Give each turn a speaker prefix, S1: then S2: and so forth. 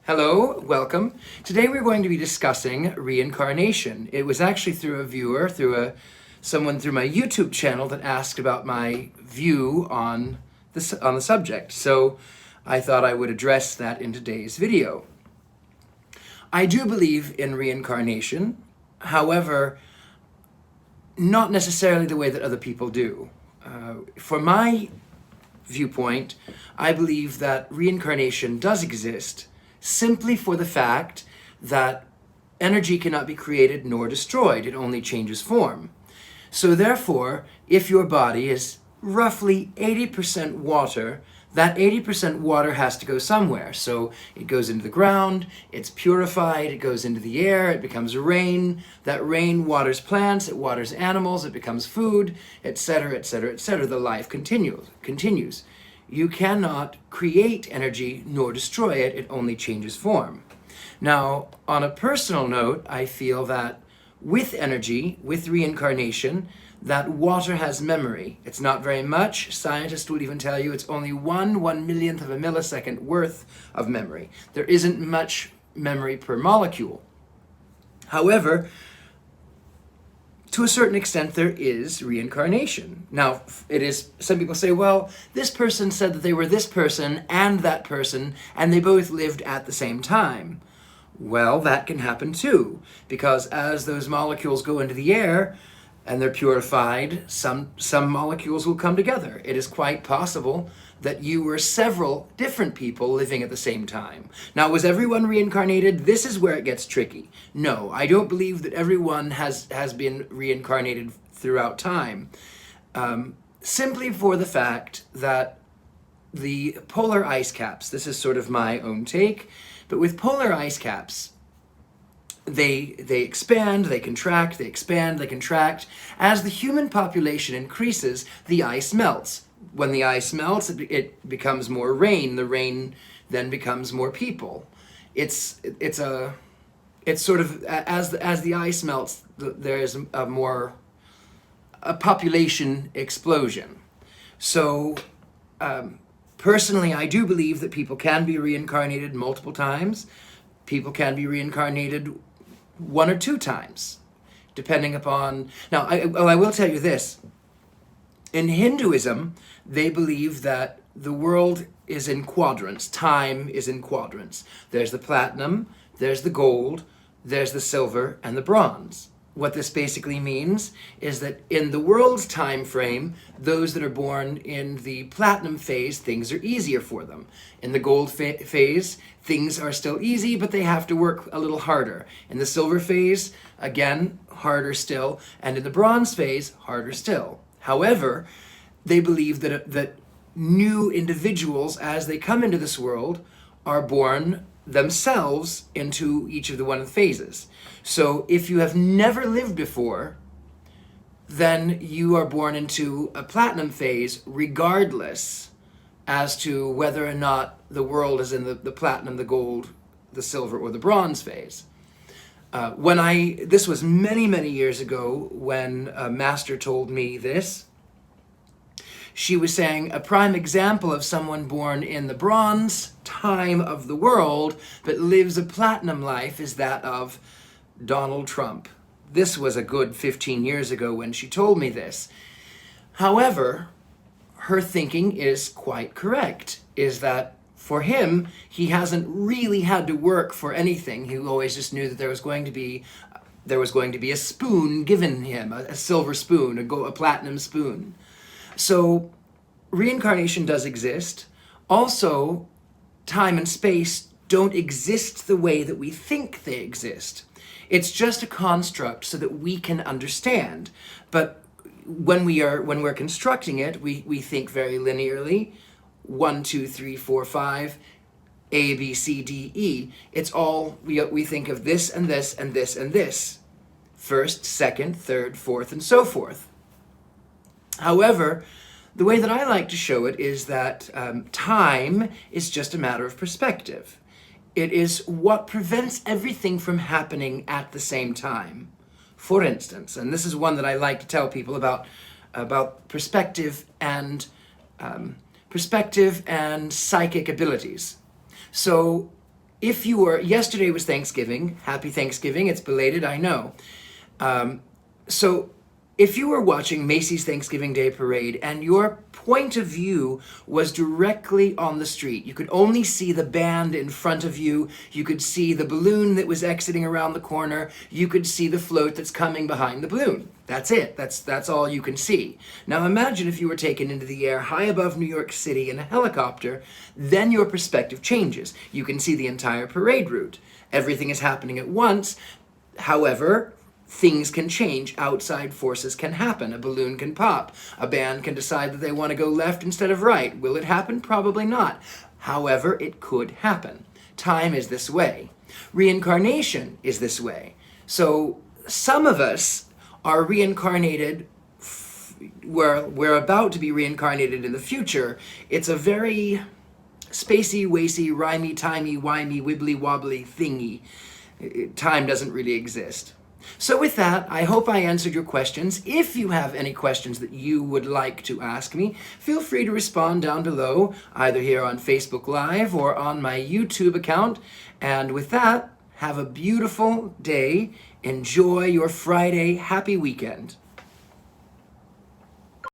S1: Hello, welcome. Today we're going to be discussing reincarnation. It was actually through a viewer, someone through my YouTube channel that asked about my view on the subject. So I thought I would address that in today's video. I do believe in reincarnation, however, not necessarily the way that other people do. For my viewpoint, I believe that reincarnation does exist simply for the fact that energy cannot be created nor destroyed. It only changes form. So therefore, if your body is roughly 80% water, that 80% water has to go somewhere. So it goes into the ground, it's purified, it goes into the air, it becomes rain. That rain waters plants, it waters animals, it becomes food, etc., etc., etc. The life continues. You cannot create energy nor destroy it, it only changes form. Now, on a personal note, I feel that with energy, with reincarnation, that water has memory. It's not very much. Scientists will even tell you it's only 1/1,000,000th of a millisecond worth of memory. There isn't much memory per molecule. However, to a certain extent, there is reincarnation. Now, some people say, well, this person said that they were this person, and they both lived at the same time. Well, that can happen too, because as those molecules go into the air and they're purified, some molecules will come together. It is quite possible that you were several different people living at the same time. Now, was everyone reincarnated? This is where it gets tricky. No, I don't believe that everyone has been reincarnated throughout time, simply for the fact that the polar ice caps, this is sort of my own take, but with polar ice caps, they expand, they contract, they expand, they contract. As the human population increases, the ice melts. When the ice melts, it becomes more rain. The rain then becomes more people. It's sort of, as the ice melts, there's a population explosion. So personally, I do believe that people can be reincarnated multiple times. People can be reincarnated 1 or 2 times, depending upon... Now, I will tell you this. In Hinduism, they believe that the world is in quadrants. Time is in quadrants. There's the platinum, there's the gold, there's the silver, and the bronze. What this basically means is that in the world's time frame, those that are born in the platinum phase, things are easier for them. In the gold phase, things are still easy, but they have to work a little harder. In the silver phase, again, harder still. And in the bronze phase, harder still. However, they believe that new individuals, as they come into this world, are born themselves into each of the one phases. So if you have never lived before, then you are born into a platinum phase regardless as to whether or not the world is in the platinum, the gold, the silver, or the bronze phase. This was many, many years ago when a master told me this. She was saying a prime example of someone born in the bronze time of the world but lives a platinum life is that of Donald Trump. This was a good 15 years ago when she told me this. However, her thinking is quite correct, is that for him, he hasn't really had to work for anything. He always just knew that there was going to be a spoon given him, a silver spoon, a platinum spoon. So reincarnation does exist. Also, time and space don't exist the way that we think they exist. It's just a construct so that we can understand. But when we're constructing it, we think very linearly. 1, 2, 3, 4, 5, A, B, C, D, E. It's all, we think of this and this and this and this. First, second, third, fourth, and so forth. However, the way that I like to show it is that time is just a matter of perspective. It is what prevents everything from happening at the same time. For instance, and this is one that I like to tell people about perspective and psychic abilities. So if you were, yesterday was Thanksgiving. Happy Thanksgiving. It's belated, I know. So if you were watching Macy's Thanksgiving Day Parade and your point of view was directly on the street, you could only see the band in front of you, you could see the balloon that was exiting around the corner, you could see the float that's coming behind the balloon. That's it. That's all you can see. Now imagine if you were taken into the air high above New York City in a helicopter, then your perspective changes. You can see the entire parade route. Everything is happening at once. However, things can change. Outside forces can happen. A balloon can pop. A band can decide that they want to go left instead of right. Will it happen? Probably not. However, it could happen. Time is this way. Reincarnation is this way. So some of us are reincarnated, we're about to be reincarnated in the future. It's a very spacey, wacy, rhymey, timey, wimey, wibbly wobbly thingy. Time doesn't really exist. So with that, I hope I answered your questions. If you have any questions that you would like to ask me, feel free to respond down below, either here on Facebook Live or on my YouTube account. And with that, have a beautiful day. Enjoy your Friday. Happy weekend.